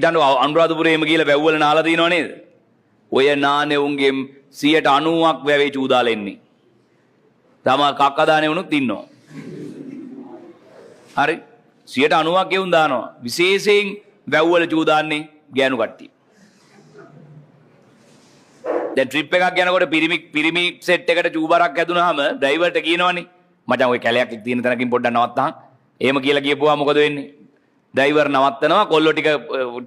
දැන් අනුරාධපුරේම ගිහලා වැව්වල නාලා තිනව නේද? ඔය නානේ උන්ගේ 90%ක් වැවේ චූදාලා එන්නේ. තමා කක්ක දානේ වුණොත් ඉන්නවා. හරි 90%ක් එවුන් දානවා. විශේෂයෙන් වැව්වල චූදාන්නේ ගෑනු කට්ටිය. දැන් ට්‍රිප් එකක් යනකොට පිරිමි සෙට් එකට චූබරක් ඇදුනහම ඩ්‍රයිවර්ට කියනවනේ මචං ඔය කැලයක් තියෙන තැනකින් පොඩ්ඩක් නවත්තහන්. එහෙම කියලා කියපුවා මොකද වෙන්නේ? ඩ්‍රයිවර් නවත්තනවා කොල්ලෝ ටික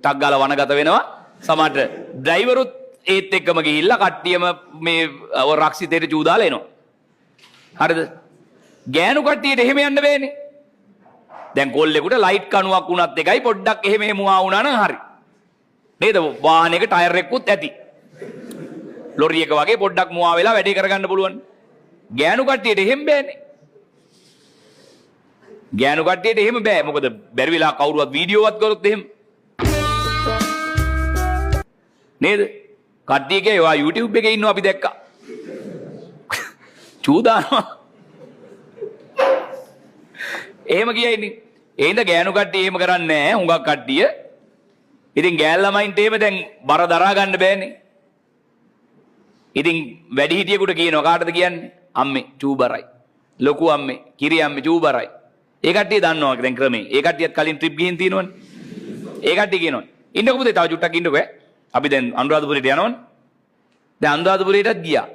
ටක් ගාලා වනගත වෙනවා. සමහරට ඩ්‍රයිවරුත් ඒත් එක්කම ගිහිල්ලා කට්ටියම මේ රක්සිතේට චූදාලා එනවා. හරිද? ගෑනු කට්ටියට එහෙම යන්න බෑනේ. දැන් කොල්ලෙකුට ලයිට් කණුවක් වුණත් එකයි පොඩ්ඩක් එහෙම එමුවා වුණා නම් හරි. නේද? වාහනයක ටයර් එකකුත් ඇති. ලොරි එක වගේ පොඩ්ඩක් මුවා වෙලා වැඩේ කරගන්න පුළුවන්. ගෑනු කට්ටියට එහෙම බෑනේ. ගෑනු කට්ටියට එහෙම බෑ. මොකද බැරි වෙලා කවුරුවත් වීඩියෝවත් කරොත් එහෙම. නේද? කට්ටියගේ ඔයා YouTube එකේ ඉන්නවා අපි දැක්කා. චූදානවා. එහෙම කියයිනේ. එහෙනම් ගෑනු කට්ටිය එහෙම කරන්නේ නැහැ. හුඟක් කට්ටිය. ඉතින් ගෑල් ළමයින්ට එහෙම දැන් බර දරා ගන්න බෑනේ. ඉතින් වැඩි හිටියෙකුට කියනවා කාටද කියන්නේ? අම්මේ චූබරයි. ලොකු අම්මේ, කිරි අම්මේ චූබරයි. ඒ කට්ටිය දන්නවා දැන් ක්‍රමේ. ඒ කට්ටියත් කලින් ට්‍රිප් ගිහින් තියෙනවනේ. ඒ කට්ටිය කියනවා. ඉන්නකො පුතේ තව චුට්ටක් ඉන්නකො ඈ. අපි දැන් අනුරාධපුරයට යනවනේ. දැන් අනුරාධපුරයටත් ගියා.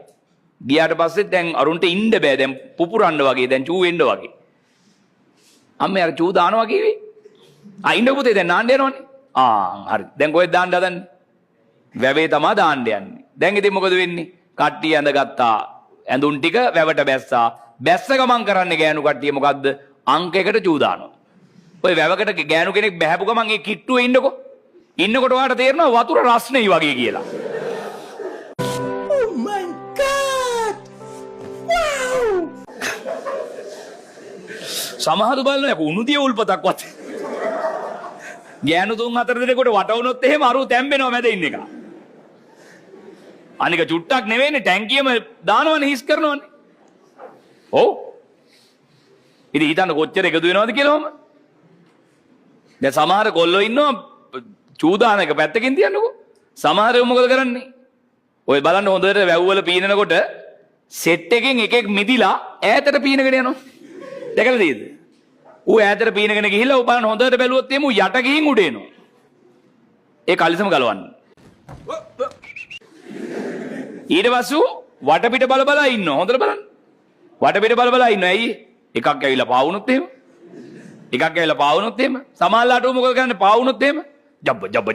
ගියාට පස්සේ දැන් අරුන්ට ඉන්න බෑ. දැන් පුපුරන්න වගේ, දැන් චූ වෙන්න වගේ. අම්මේ අර චූ දානවා කිව්වේ. ඉන්නකො පුතේ දැන් නාන්න යනවනේ. හරි. දැන් කොහෙද දාන්න හදන්නේ? වැවේ තමයි දාන්න යන්නේ. දැන් ඉතින් මොකද වෙන්නේ? කට්ටිය ඇඳගත්තා. ඇඳුම් ටික වැවට බැස්සා. බැස්ස ගමන් කරන්නේ ගෑනු කට්ටිය මොකද්ද? අංක එකට චූ දානවා. ඔය වැවකට ගෑනු කෙනෙක් බහැපු ගමන් ඒ කිට්ටුවේ ඉන්නකො. ඉන්නකොට ඔයාලට තේරෙනවා වතුර රස්නේ වගේ කියලා. Oh my god! Wow! සමහරු බලනවා උණුදිය උල්පතක්වත්. ගෑනු තුන් හතර දෙනෙකුට වට වුණොත් එහෙම අරු තැම්බෙනවා මැද ඉන්න එක. අනික චුට්ටක් නෙවෙයිනේ ටැංකියම දානවනේ හිස් කරනවනේ. ඔව්. ඉතින් හිතන්න කොච්චර එකතු වෙනවද කියලාම. දැන් සමහර කොල්ලෝ ඉන්නවා චූදාන එක පැත්තකින් තියන්නකෝ. සමහරව මොකද කරන්නේ? ඔය බලන්න හොඳට වැව්වල පීනනකොට සෙට් එකෙන් එකෙක් මිදිලා ඈතට පීනගෙන යනවා. දැකලා තියෙද? ඌ ඈතට පීනගෙන ගිහිල්ලා ඌ බලන්න හොඳට බැලුවොත් එමු යට ගිහින් උඩ එනවා. ඒ කලිසම ගලවන්න. ඊට පස්සෙ වටපිට බල බල ඉන්නවා. හොඳට බලන්න. වටපිට බල බල ඉන්නවා. ඇයි? එකක් ඇවිල්ලා පාවුනොත් එහෙම. එකක් ඇවිල්ලා පාවුනොත් එහෙම. සමාල්ලාට මොකද කරන්නේ? පාවුනොත් එහෙම. ජබ්බ ජබ්බ